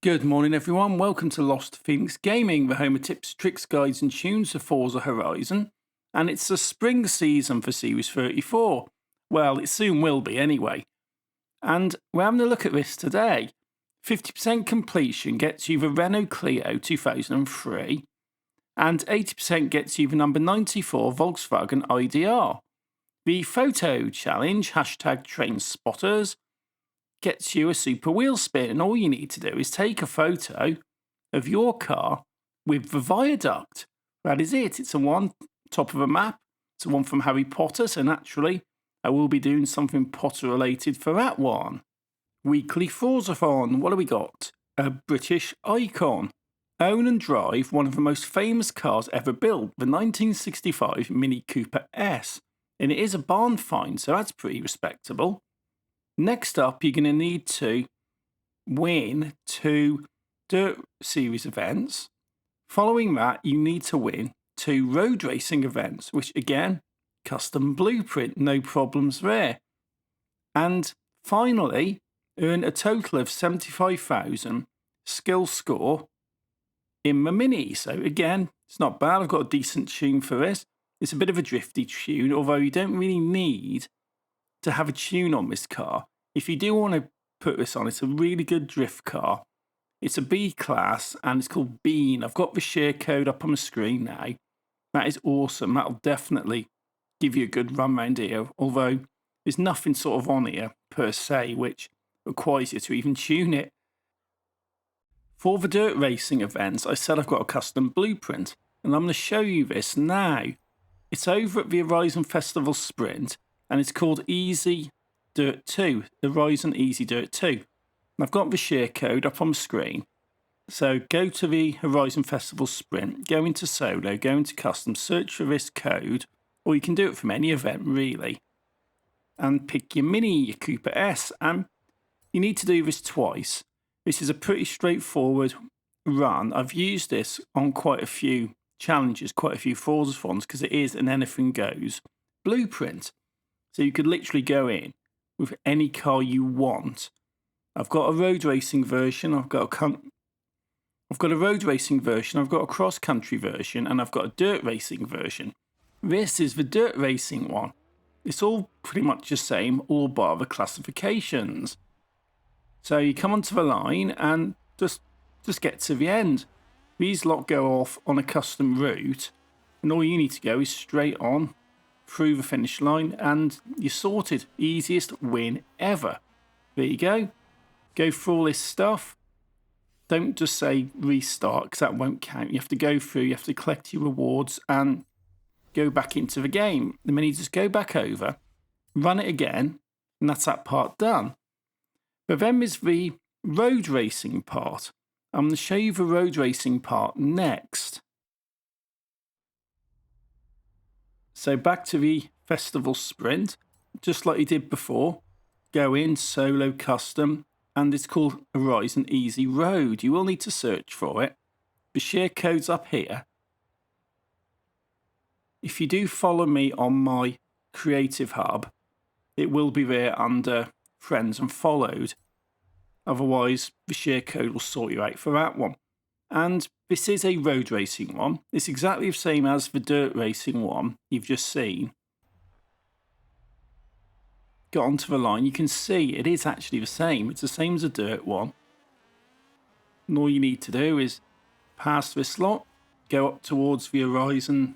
Good morning, everyone. Welcome to Lost Phoenix Gaming, the home of tips, tricks, guides, and tunes for Forza Horizon. And it's the spring season for Series 34. Well, it soon will be anyway. And we're having a look at this today. 50% completion gets you the Renault Clio 2003, and 80% gets you the number 94 Volkswagen IDR. The photo challenge, hashtag train spotters, gets you a super wheel spin, and all you need to do is take a photo of your car with the viaduct. That is it. It's a one top of a map. It's a one from Harry Potter, so naturally I will be doing something Potter related for that one. Weekly Forzathon. What do we got? A British icon. Own and drive one of the most famous cars ever built, the 1965 Mini Cooper S. And it is a barn find, so that's pretty respectable. Next up, you're going to need to win 2 Dirt Series events. Following that, you need to win 2 road racing events, which again, custom blueprint, no problems there. And finally, earn a total of 75,000 skill score in the Mini. So again, it's not bad. I've got a decent tune for this. It's a bit of a drifty tune, although you don't really need to have a tune on this car. If you do want to put this on, it's a really good drift car. It's a B class and it's called Bean. I've got the share code up on the screen now. That is awesome. That'll definitely give you a good run round here, although there's nothing sort of on here per se which requires you to even tune it. For the dirt racing events, I said I've got a custom blueprint, and I'm going to show you this now. It's over at the Horizon Festival Sprint, and it's called Easy Dirt 2, Horizon Easy Dirt 2. And I've got the share code up on the screen. So go to the Horizon Festival Sprint, go into Solo, go into Custom, search for this code, or you can do it from any event really, and pick your Mini, your Cooper S, and you need to do this twice. This is a pretty straightforward run. I've used this on quite a few challenges, quite a few Forzathons, because it is an anything goes blueprint. So you could literally go in with any car you want. I've got a road racing version, I've got a road racing version, I've got a cross country version, and I've got a dirt racing version. This is the dirt racing one. It's all pretty much the same, all bar the classifications. So you come onto the line and just get to the end. These lot go off on a custom route, and all you need to go is straight on through the finish line and you're sorted. Easiest win ever. There you go. Go through all this stuff. Don't just say restart, because that won't count. You have to go through, you have to collect your rewards and go back into the game. And then you just go back over, run it again, and that's that part done. But then there's the road racing part. I'm going to show you the road racing part next. So back to the festival sprint, just like you did before. Go in, Solo, Custom, and it's called Horizon Easy Road. You will need to search for it. The share code's up here. If you do follow me on my Creative Hub, it will be there under Friends and Followed. Otherwise, the share code will sort you out for that one. And this is a road racing one. It's exactly the same as the dirt racing one you've just seen. Got onto the line, you can see it is actually the same. It's the same as a dirt one. And all you need to do is pass this lot, go up towards the Horizon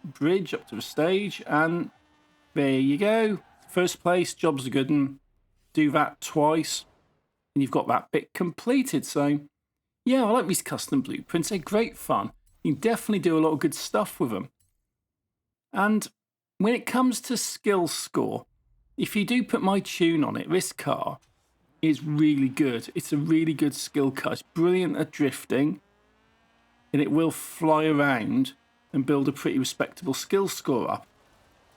Bridge, up to the stage, and there you go. First place, job's a good one. Do that twice, and you've got that bit completed. So yeah, I like these custom blueprints. They're great fun. You can definitely do a lot of good stuff with them. And when it comes to skill score, if you do put my tune on it, this car is really good. It's a really good skill car. It's brilliant at drifting, and it will fly around and build a pretty respectable skill score up.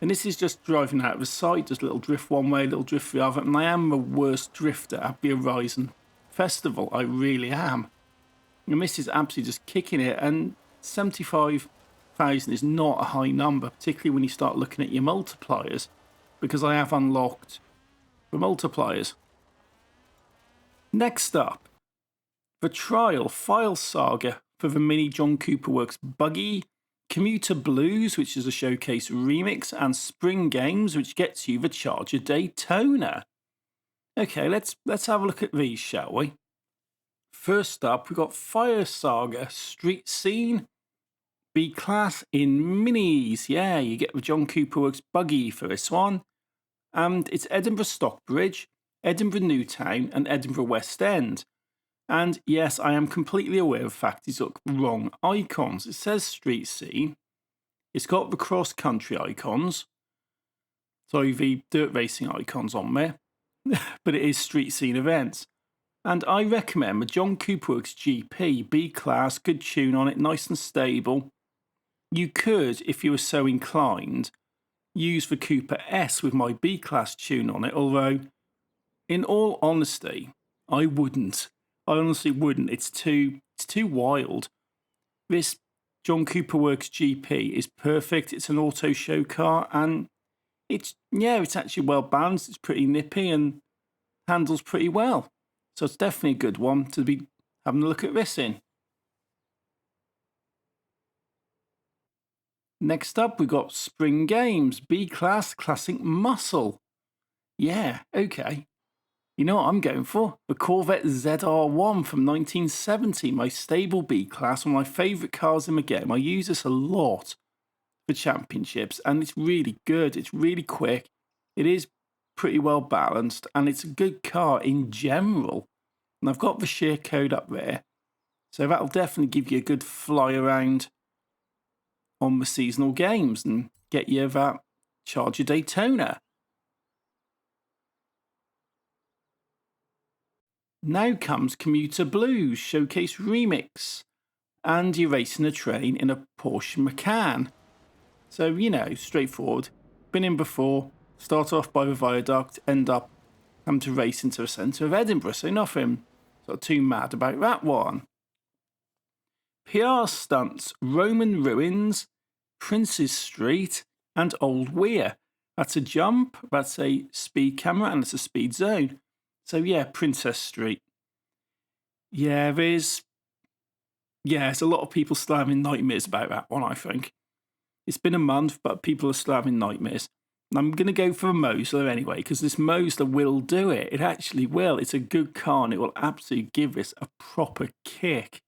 And this is just driving out of the side, just a little drift one way, a little drift the other. And I am the worst drifter at the Horizon Festival. I really am. And this is absolutely just kicking it. And 75,000 is not a high number, particularly when you start looking at your multipliers, because I have unlocked the multipliers. Next up, The Trial File Saga for the Mini John Cooper Works Buggy, Commuter Blues, which is a showcase remix, and Spring Games, which gets you the Charger Daytona. Okay, let's have a look at these, shall we? First up, we've got Fire Saga Street Scene, B-Class in Minis. Yeah, you get the John Cooper Works Buggy for this one. And it's Edinburgh Stockbridge, Edinburgh Newtown, and Edinburgh West End. And yes, I am completely aware of the fact these look wrong icons. It says Street Scene. It's got the cross-country icons. Sorry, the dirt racing icons on there. But it is Street Scene events. And I recommend the John Cooper Works GP, B-Class, good tune on it, nice and stable. You could, if you were so inclined, use the Cooper S with my B-Class tune on it, although, in all honesty, I wouldn't. I honestly wouldn't. It's too wild. This John Cooper Works GP is perfect. It's an auto show car, and it's actually well balanced. It's pretty nippy and handles pretty well. So it's definitely a good one to be having a look at this in. Next up, we've got Spring Games, B-Class Classic Muscle. Yeah, okay. You know what I'm going for? The Corvette ZR1 from 1970, my stable B-Class, one of my favourite cars in the game. I use this a lot for championships, and it's really good. It's really quick. It is pretty well balanced, and it's a good car in general. And I've got the share code up there, so that'll definitely give you a good fly around on the seasonal games and get you that Charger Daytona. Now comes Commuter Blues Showcase Remix, and you're racing a train in a Porsche Macan. So, you know, straightforward. Been in before, start off by the viaduct, end up having to race into the centre of Edinburgh, so nothing sort of too mad about that one. PR Stunts, Roman Ruins, Princes Street, and Old Weir. That's a jump, that's a speed camera, and it's a speed zone. So yeah, Princess Street. Yeah, there's a lot of people still having nightmares about that one, I think. It's been a month, but people are still having nightmares. And I'm going to go for a Mosler anyway, because this Mosler will do it. It actually will. It's a good car, and it will absolutely give this a proper kick.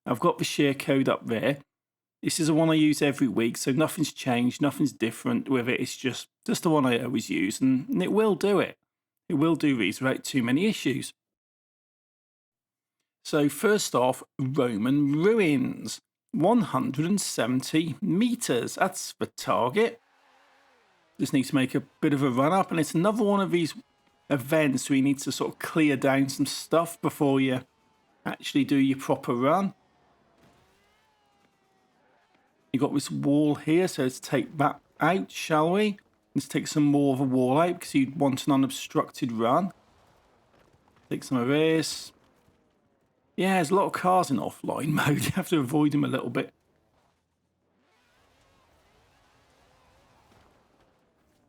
I've got the share code up there. This is the one I use every week, so nothing's changed, nothing's different with it. It's just the one I always use, and it will do it. It will do these without too many issues. So first off, Roman Ruins. 170 metres. That's the target. Just need to make a bit of a run up, and it's another one of these events where you need to sort of clear down some stuff before you actually do your proper run. You've got this wall here, so let's take that out, shall we? Let's take some more of a wall out because you'd want an unobstructed run. Take some of this. Yeah, there's a lot of cars in offline mode. You have to avoid them a little bit.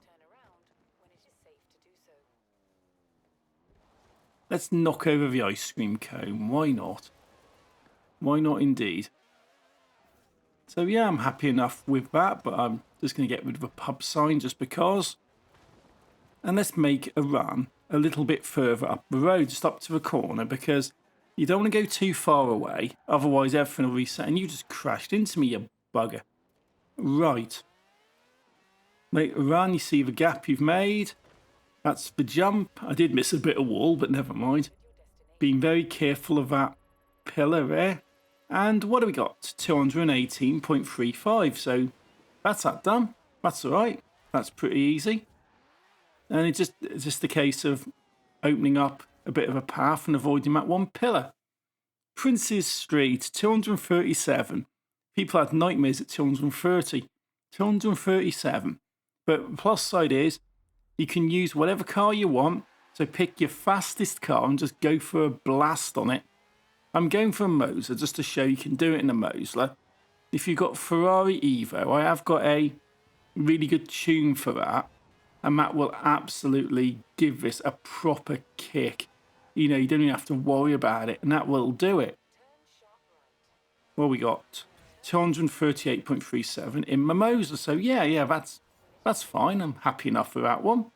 Turn around when it is safe to do so. Let's knock over the ice cream cone. Why not? Why not indeed? So yeah, I'm happy enough with that, but I'm just going to get rid of a pub sign just because. And let's make a run a little bit further up the road, just up to the corner, because you don't want to go too far away, otherwise everything will reset, and you just crashed into me, you bugger. Right. Make a run, you see the gap you've made. That's the jump. I did miss a bit of wall, but never mind. Being very careful of that pillar there. And what do we got? 218.35. So that's that done. That's all right. That's pretty easy. And it's just a case of opening up a bit of a path and avoiding that one pillar. Princes Street, 237. People had nightmares at 230. 237. But the plus side is you can use whatever car you want. So pick your fastest car and just go for a blast on it. I'm going for a Mosler just to show you can do it in a Mosler. If you've got Ferrari Evo, I have got a really good tune for that. And that will absolutely give this a proper kick. You know, you don't even have to worry about it, and that will do it. Well, we got 238.37 in Mimosa. So yeah, that's fine. I'm happy enough with that one.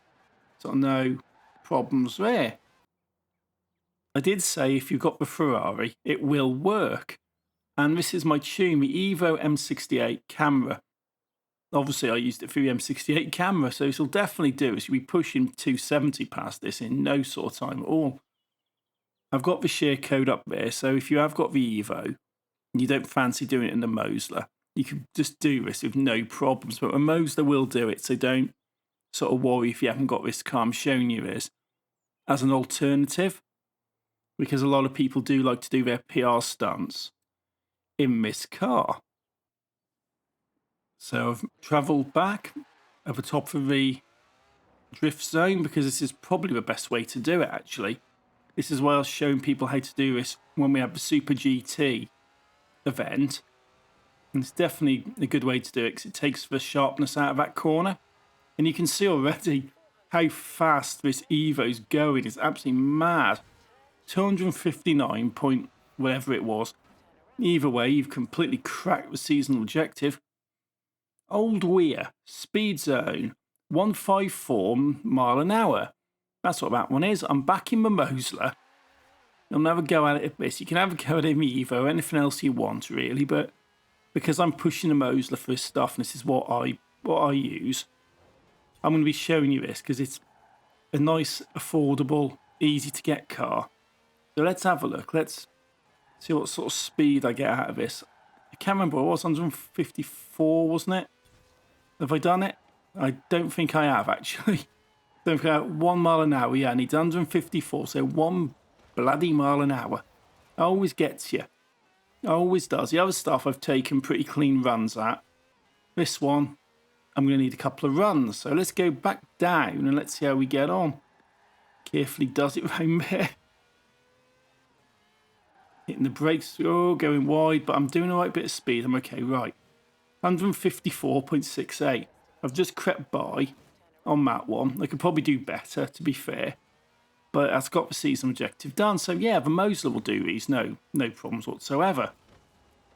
So no problems there. I did say if you've got the Ferrari, it will work. And this is my tune, the Evo M68 camera. Obviously, I used it for the M68 camera, so this will definitely do it. You'll be pushing 270 past this in no sort of time at all. I've got the share code up there, so if you have got the Evo and you don't fancy doing it in the Mosler, you can just do this with no problems. But the Mosler will do it, so don't sort of worry if you haven't got this car. I'm showing you this as an alternative, because a lot of people do like to do their PR stunts in this car. So I've travelled back at the top of the drift zone because this is probably the best way to do it, actually. This is why I was showing people how to do this when we have the Super GT event. And it's definitely a good way to do it because it takes the sharpness out of that corner. And you can see already how fast this Evo's going. It's absolutely mad. 259 point whatever it was. Either way, you've completely cracked the seasonal objective. Old Weir, speed zone, 154 mile an hour. That's what that one is. I'm back in my Mosler. You'll never go at it at this. You can have a go at it in Evo, anything else you want, really, but because I'm pushing the Mosler for this stuff, and this is what I use, I'm going to be showing you this because it's a nice, affordable, easy to get car. So let's have a look. Let's see what sort of speed I get out of this. I can't remember what it was, 154, wasn't it? Have I done it? I don't think I have, actually. Don't think I have 1 mile an hour. Yeah, I need 154, so 1 bloody mile an hour. Always gets you. Always does. The other stuff I've taken pretty clean runs at. This one, I'm going to need a couple of runs. So let's go back down and let's see how we get on. Carefully does it round there. Hitting the brakes, oh, going wide, but I'm doing the right bit of speed. I'm okay, right. 154.68. I've just crept by on that one. I could probably do better, to be fair. But that's got the season objective done. So yeah, the Mosler will do these. No problems whatsoever.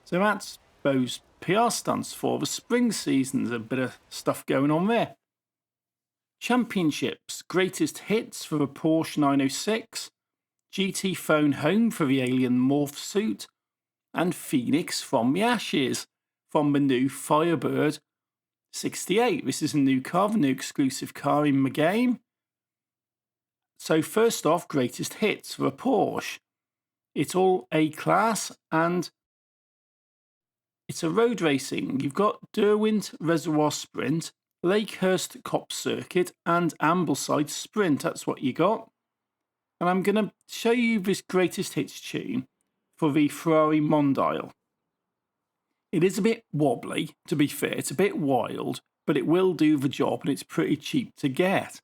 So that's those PR stunts for the spring season. There's a bit of stuff going on there. Championships, greatest hits for the Porsche 906. GT phone home for the alien morph suit. And Phoenix from the ashes from the new Firebird 68. This is a new car, the new exclusive car in the game. So first off, greatest hits for a Porsche. It's all A-class and it's a road racing. You've got Derwent Reservoir Sprint, Lakehurst Cop Circuit and Ambleside Sprint. That's what you got. And I'm going to show you this greatest hits tune for the Ferrari Mondial. It is a bit wobbly, to be fair. It's a bit wild, but it will do the job and it's pretty cheap to get.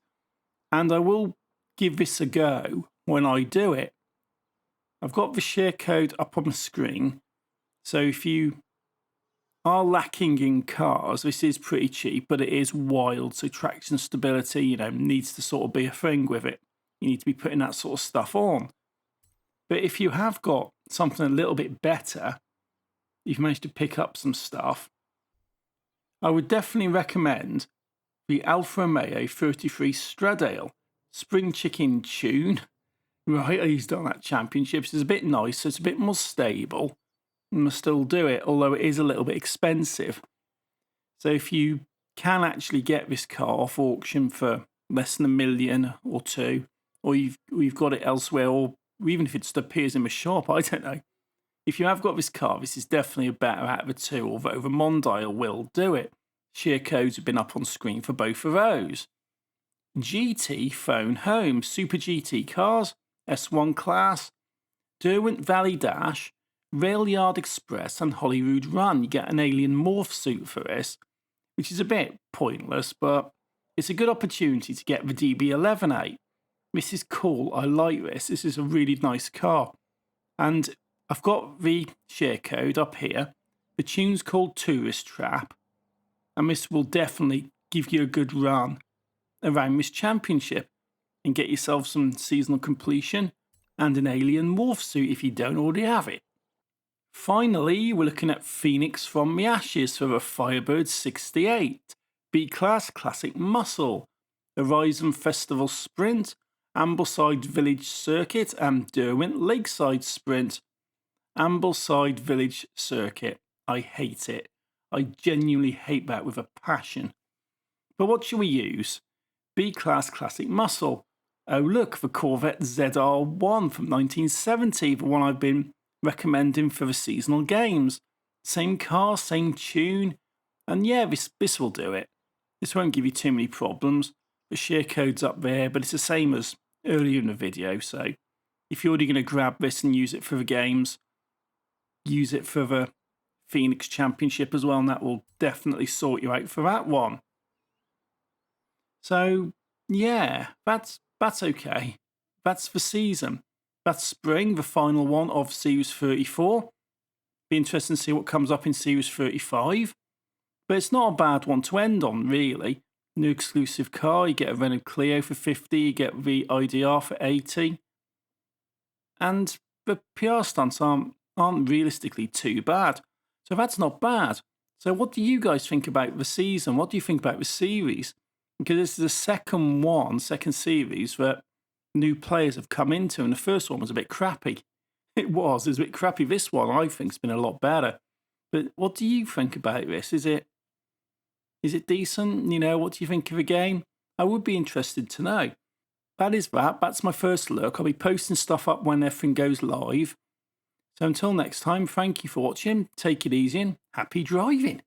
And I will give this a go when I do it. I've got the share code up on the screen. So if you are lacking in cars, this is pretty cheap, but it is wild. So traction stability, needs to sort of be a thing with it. You need to be putting that sort of stuff on. But if you have got something a little bit better, you've managed to pick up some stuff, I would definitely recommend the Alfa Romeo 33 Stradale Spring Chicken tune. Right, I used it on that Championships. It's a bit nicer, it's a bit more stable. And I'll still do it, although it is a little bit expensive. So if you can actually get this car off auction for less than $1 million or two, or you've got it elsewhere, or even if it just appears in the shop, I don't know. If you have got this car, this is definitely a better out of the two, although the Mondial will do it. Share codes have been up on screen for both of those. GT Phone Home, Super GT cars, S1 Class, Derwent Valley Dash, Rail Yard Express and Holyrood Run. You get an alien morph suit for this, which is a bit pointless, but it's a good opportunity to get the DB11A. This is cool, I like this. This is a really nice car. And I've got the share code up here. The tune's called Tourist Trap, and this will definitely give you a good run around this championship and get yourself some seasonal completion and an alien morph suit if you don't already have it. Finally, we're looking at Phoenix from the Ashes for a Firebird 68, B-Class Classic Muscle, Horizon Festival Sprint, Ambleside Village Circuit, and Derwent Lakeside Sprint. Ambleside Village Circuit. I hate it. I genuinely hate that with a passion. But what should we use? B-Class Classic Muscle. Oh look, the Corvette ZR1 from 1970, the one I've been recommending for the seasonal games. Same car, same tune, and yeah, this will do it. This won't give you too many problems. The share code's up there, but it's the same as earlier in the video, so if you're already going to grab this and use it for the games, use it for the Phoenix Championship as well, and that will definitely sort you out for that one. So yeah, that's okay. That's the season. That's spring, the final one of Series 34. Be interesting to see what comes up in Series 35. But it's not a bad one to end on, really. New exclusive car, you get a Renault Clio for 50, you get the IDR for 80. And the PR stunts aren't realistically too bad. So that's not bad. So what do you guys think about the season? What do you think about the series? Because this is the second series that new players have come into, and the first one was a bit crappy. It was a bit crappy. This one, I think, has been a lot better. But what do you think about this? Is it decent? You know, what do you think of the game? I would be interested to know. That's my first look. I'll be posting stuff up when everything goes live. So until next time, thank you for watching. Take it easy and happy driving.